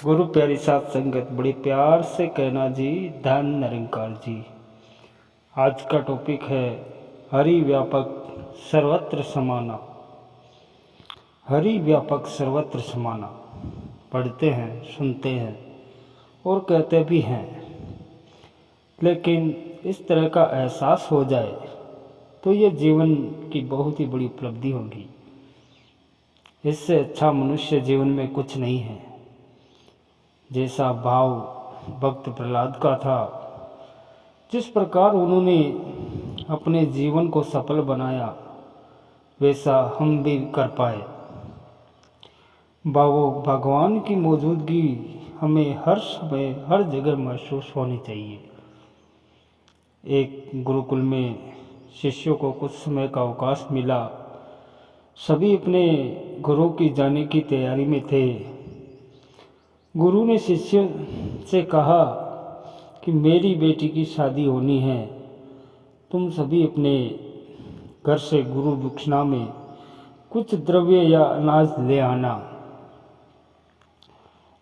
गुरु प्यारी साथ संगत बड़े प्यार से कहना जी, धन निरंकार जी। आज का टॉपिक है हरि व्यापक सर्वत्र समाना। हरि व्यापक सर्वत्र समाना पढ़ते हैं, सुनते हैं और कहते भी हैं, लेकिन इस तरह का एहसास हो जाए तो ये जीवन की बहुत ही बड़ी उपलब्धि होगी। इससे अच्छा मनुष्य जीवन में कुछ नहीं है। जैसा भाव भक्त प्रहलाद का था, जिस प्रकार उन्होंने अपने जीवन को सफल बनाया, वैसा हम भी कर पाए। भगवान की मौजूदगी हमें हर समय हर जगह महसूस होनी चाहिए। एक गुरुकुल में शिष्यों को कुछ समय का अवकाश मिला। सभी अपने गुरु की जाने की तैयारी में थे। गुरु ने शिष्यों से कहा कि मेरी बेटी की शादी होनी है, तुम सभी अपने घर से गुरु दक्षिणा में कुछ द्रव्य या अनाज ले आना।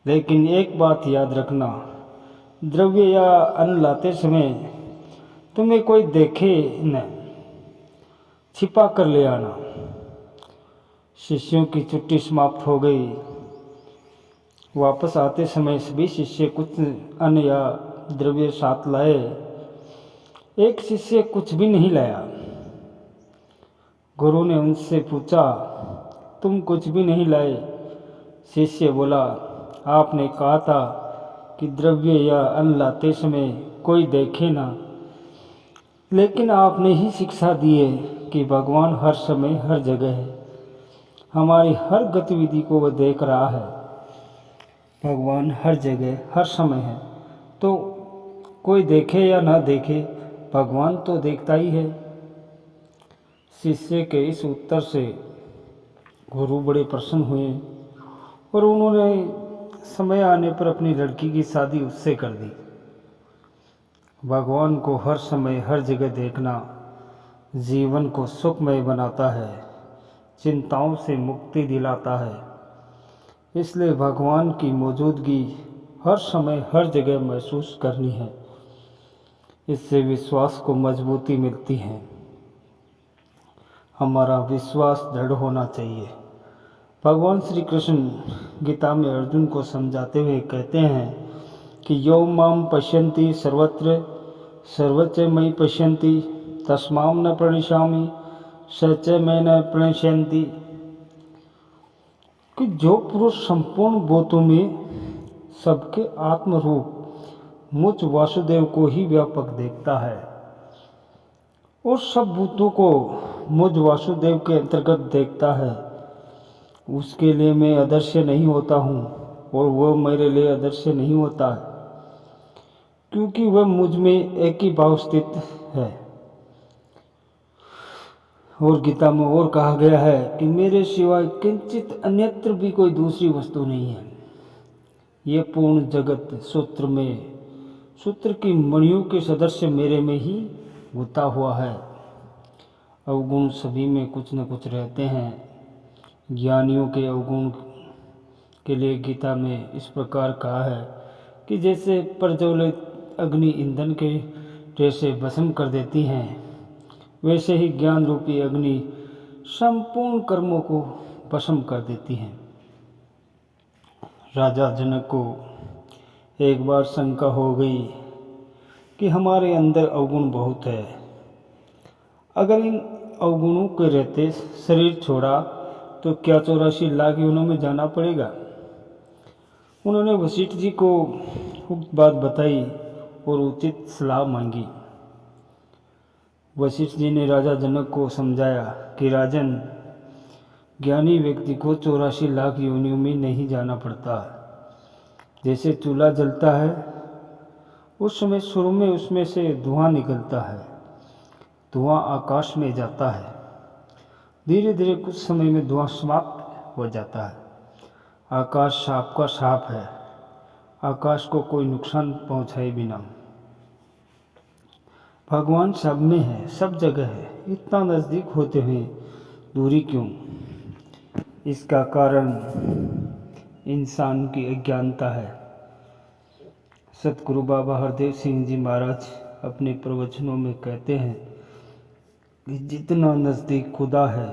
लेकिन एक बात याद रखना, द्रव्य या अन्न लाते समय तुम्हें कोई देखे न, छिपा कर ले आना। शिष्यों की छुट्टी समाप्त हो गई। वापस आते समय सभी शिष्य कुछ अन्न या द्रव्य साथ लाए। एक शिष्य कुछ भी नहीं लाया। गुरु ने उनसे पूछा, तुम कुछ भी नहीं लाए? शिष्य बोला, आपने कहा था कि द्रव्य या अन्न लाते समय कोई देखे ना, लेकिन आपने ही शिक्षा दी है कि भगवान हर समय हर जगह है। हमारी हर गतिविधि को वह देख रहा है। भगवान हर जगह हर समय है, तो कोई देखे या ना देखे, भगवान तो देखता ही है। शिष्य के इस उत्तर से गुरु बड़े प्रसन्न हुए और उन्होंने समय आने पर अपनी लड़की की शादी उससे कर दी। भगवान को हर समय हर जगह देखना जीवन को सुखमय बनाता है, चिंताओं से मुक्ति दिलाता है। इसलिए भगवान की मौजूदगी हर समय हर जगह महसूस करनी है। इससे विश्वास को मजबूती मिलती है। हमारा विश्वास दृढ़ होना चाहिए। भगवान श्री कृष्ण गीता में अर्जुन को समझाते हुए कहते हैं कि यो माम पश्यन्ति सर्वत्र सर्वच मयि पश्यन्ति तस्माम न प्रणश्यामि सच में न प्रणश्यन्ति। कि जो पुरुष संपूर्ण भूतों में सबके आत्मरूप मुझ वासुदेव को ही व्यापक देखता है और सब भूतों को मुझ वासुदेव के अंतर्गत देखता है, उसके लिए मैं अदृश्य नहीं होता हूँ और वह मेरे लिए अदृश्य नहीं होता है, क्योंकि वह मुझ में एक ही भाव स्थित है। और गीता में और कहा गया है कि मेरे सिवाय किंचित अन्यत्र भी कोई दूसरी वस्तु नहीं है। ये पूर्ण जगत सूत्र की मणियों के सदस्य मेरे में ही गुता हुआ है। अवगुण सभी में कुछ न कुछ रहते हैं। ज्ञानियों के अवगुण के लिए गीता में इस प्रकार कहा है कि जैसे प्रज्वलित अग्नि ईंधन के जैसे भस्म कर देती हैं, वैसे ही ज्ञान रूपी अग्नि संपूर्ण कर्मों को भस्म कर देती है। राजा जनक को एक बार शंका हो गई कि हमारे अंदर अवगुण बहुत है। अगर इन अवगुणों के रहते शरीर छोड़ा तो क्या 84 लाख योनियों में जाना पड़ेगा? उन्होंने वशिष्ठ जी को उक्त बात बताई और उचित सलाह मांगी। वशिष्ठ जी ने राजा जनक को समझाया कि राजन, ज्ञानी व्यक्ति को 84 लाख योनियों में नहीं जाना पड़ता। जैसे चूल्हा जलता है, उस समय शुरू में उसमें से धुआं निकलता है, धुआं आकाश में जाता है, धीरे धीरे कुछ समय में धुआं समाप्त हो जाता है। आकाश सांप का सांप है, आकाश को कोई नुकसान पहुंचाए बिना। भगवान सब में है, सब जगह है, इतना नज़दीक होते हुए दूरी क्यों? इसका कारण इंसान की अज्ञानता है। सतगुरु बाबा हरदेव सिंह जी महाराज अपने प्रवचनों में कहते हैं कि जितना नज़दीक खुदा है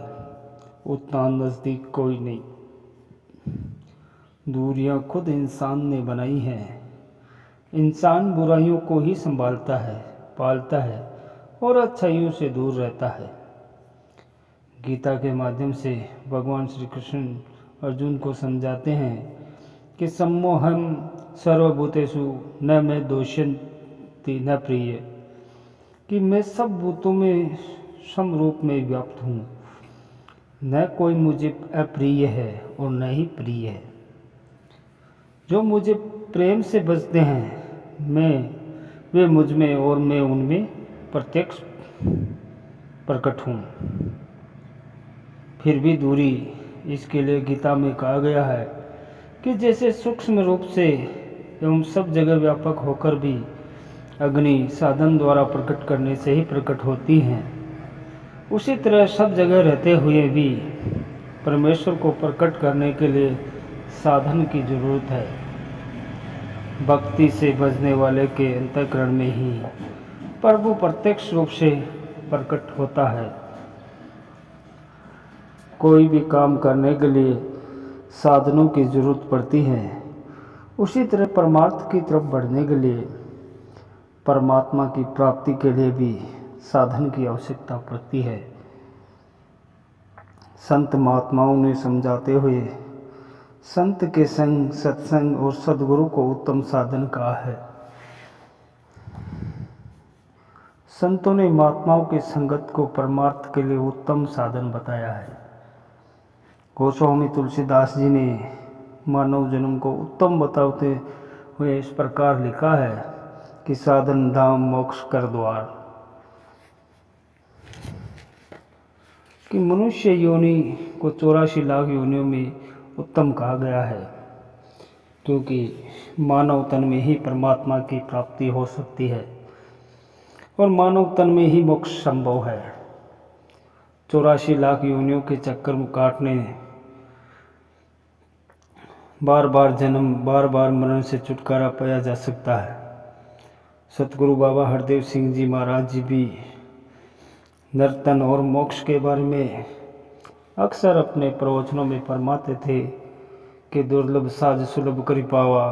उतना नज़दीक कोई नहीं। दूरियां खुद इंसान ने बनाई हैं। इंसान बुराइयों को ही संभालता है, पालता है और अच्छाइयों से दूर रहता है। गीता के माध्यम से भगवान श्री कृष्ण अर्जुन को समझाते हैं कि सम्मोहम सर्वभूतेषु न मैं दोषयन्ति न प्रिय, कि मैं सब भूतों में समरूप में व्याप्त हूँ, न कोई मुझे अप्रिय है और न ही प्रिय है। जो मुझे प्रेम से बसते हैं वे मुझ में और मैं उनमें प्रत्यक्ष प्रकट हूँ। फिर भी दूरी, इसके लिए गीता में कहा गया है कि जैसे सूक्ष्म रूप से एवं सब जगह व्यापक होकर भी अग्नि साधन द्वारा प्रकट करने से ही प्रकट होती हैं, उसी तरह सब जगह रहते हुए भी परमेश्वर को प्रकट करने के लिए साधन की जरूरत है। भक्ति से बजने वाले के अंतःकरण में ही प्रभु प्रत्यक्ष रूप से प्रकट होता है। कोई भी काम करने के लिए साधनों की जरूरत पड़ती है, उसी तरह परमार्थ की तरफ बढ़ने के लिए, परमात्मा की प्राप्ति के लिए भी साधन की आवश्यकता पड़ती है। संत महात्माओं ने समझाते हुए संत के संग, सत्संग और सद्गुरु को उत्तम साधन कहा है। संतों ने महात्माओं की संगत को परमार्थ के लिए उत्तम साधन बताया है। गोस्वामी तुलसीदास जी ने मानव जन्म को उत्तम बताते हुए इस प्रकार लिखा है कि साधन धाम मोक्ष कर द्वार, कि मनुष्य योनि को 84 लाख योनियों में उत्तम कहा गया है, क्योंकि मानव तन में ही परमात्मा की प्राप्ति हो सकती है और मानव तन में ही मोक्ष संभव है। 84 लाख योनियों के चक्कर में काटने, बार बार जन्म, बार बार मरण से छुटकारा पाया जा सकता है। सतगुरु बाबा हरदेव सिंह जी महाराज जी भी नर्तन और मोक्ष के बारे में अक्सर अपने प्रवचनों में फरमाते थे कि दुर्लभ साज सुलभ करी पावा।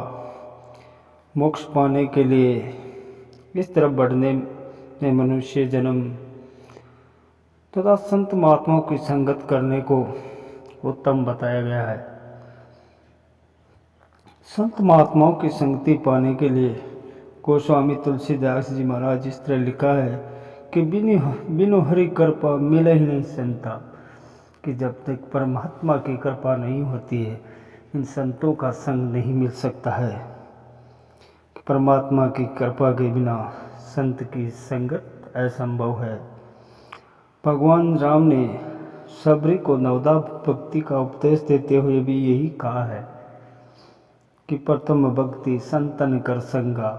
मोक्ष पाने के लिए इस तरफ बढ़ने में मनुष्य जन्म तथा संत महात्माओं की संगत करने को उत्तम बताया गया है। संत महात्माओं की संगति पाने के लिए गोस्वामी तुलसीदास जी महाराज इस तरह लिखा है कि बिनु हरि कृपा मिले ही नहीं संता, कि जब तक परमात्मा की कृपा नहीं होती है इन संतों का संग नहीं मिल सकता है। परमात्मा की कृपा के बिना संत की संगत असंभव है। भगवान राम ने सबरी को नवदा भक्ति का उपदेश देते हुए भी यही कहा है कि प्रथम भक्ति संतन कर संगा,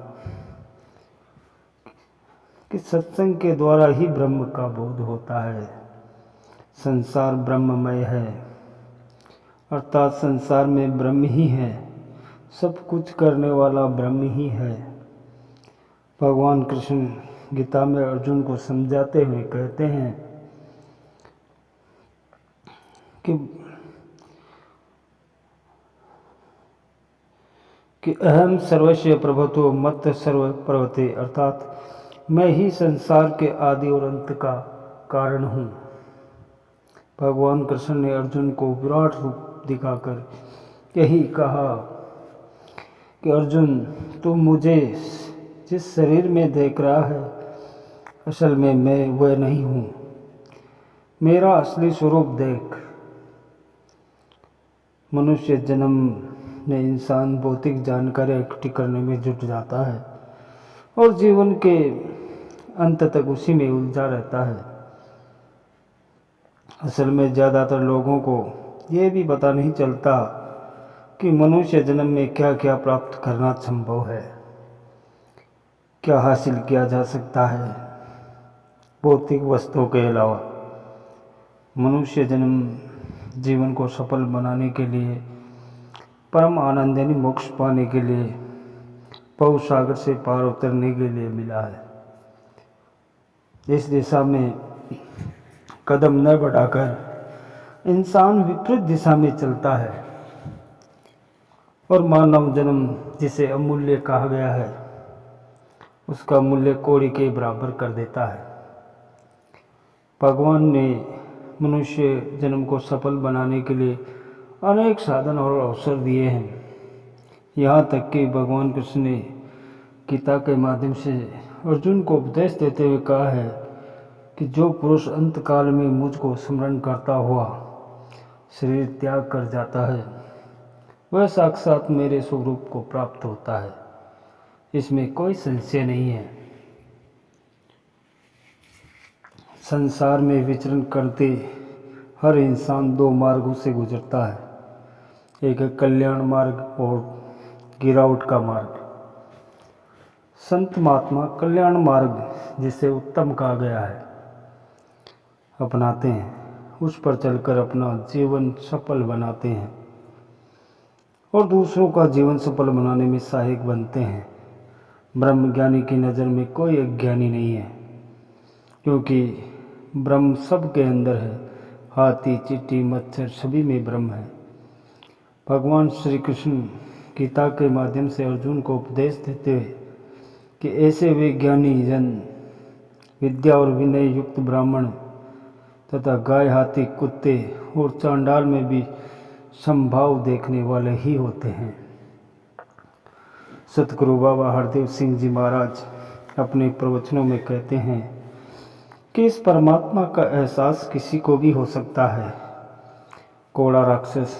कि सत्संग के द्वारा ही ब्रह्म का बोध होता है। संसार ब्रह्ममय है, अर्थात संसार में ब्रह्म ही है, सब कुछ करने वाला ब्रह्म ही है। भगवान कृष्ण गीता में अर्जुन को समझाते हुए कहते हैं कि अहम सर्वस्व प्रभतो मत सर्व प्रभते, अर्थात मैं ही संसार के आदि और अंत का कारण हूँ। भगवान कृष्ण ने अर्जुन को विराट रूप दिखाकर यही कहा कि अर्जुन, तू मुझे जिस शरीर में देख रहा है असल में मैं वह नहीं हूँ। मेरा असली स्वरूप देख। मनुष्य जन्म में इंसान भौतिक जानकारी इकट्ठी करने में जुट जाता है और जीवन के अंत तक उसी में उलझा रहता है। असल में ज़्यादातर लोगों को ये भी पता नहीं चलता कि मनुष्य जन्म में क्या क्या प्राप्त करना संभव है, क्या हासिल किया जा सकता है भौतिक वस्तुओं के अलावा। मनुष्य जन्म जीवन को सफल बनाने के लिए परम आनंद यानी मोक्ष पाने के लिए, भव सागर से पार उतरने के लिए मिला है। इस दिशा में कदम न बढ़ाकर इंसान विपरीत दिशा में चलता है और मानव जन्म जिसे अमूल्य कहा गया है उसका मूल्य कौड़ी के बराबर कर देता है। भगवान ने मनुष्य जन्म को सफल बनाने के लिए अनेक साधन और अवसर दिए हैं। यहाँ तक कि भगवान कृष्ण ने गीता के माध्यम से अर्जुन को उपदेश देते हुए कहा है कि जो पुरुष अंत काल में मुझको स्मरण करता हुआ शरीर त्याग कर जाता है वह साक्षात मेरे स्वरूप को प्राप्त होता है। इसमें कोई संशय नहीं है। संसार में विचरण करते हर इंसान दो मार्गों से गुजरता है, एक है कल्याण मार्ग और गिरावट का मार्ग। संत महात्मा कल्याण मार्ग जिसे उत्तम कहा गया है अपनाते हैं, उस पर चलकर अपना जीवन सफल बनाते हैं और दूसरों का जीवन सफल बनाने में सहायक बनते हैं। ब्रह्मज्ञानी की नज़र में कोई अज्ञानी नहीं है, क्योंकि ब्रह्म सबके अंदर है। हाथी, चींटी, मच्छर सभी में ब्रह्म है। भगवान श्री कृष्ण गीता के माध्यम से अर्जुन को उपदेश देते हुए कि ऐसे वे ज्ञानी जन विद्या और विनय युक्त ब्राह्मण तथा गाय, हाथी, कुत्ते और चांडाल में भी संभाव देखने वाले ही होते हैं। सतगुरु बाबा हरदेव सिंह जी महाराज अपने प्रवचनों में कहते हैं कि इस परमात्मा का एहसास किसी को भी हो सकता है। कोड़ा राक्षस,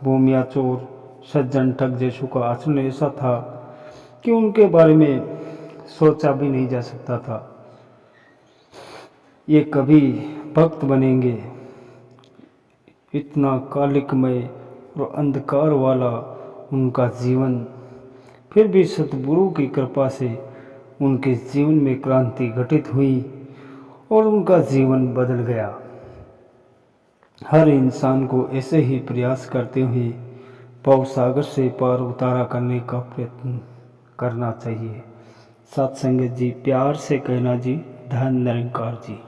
भूमिया चोर, सज्जन ठग जैसों का आचरण ऐसा था कि उनके बारे में सोचा भी नहीं जा सकता था। ये कभी भक्त बनेंगे, इतना कालिकमय और अंधकार वाला उनका जीवन, फिर भी सतगुरु की कृपा से उनके जीवन में क्रांति घटित हुई और उनका जीवन बदल गया। हर इंसान को ऐसे ही प्रयास करते हुए भव सागर से पार उतारा करने का प्रयत्न करना चाहिए। सत्संगत जी, प्यार से कहना जी, धन निरंकार जी।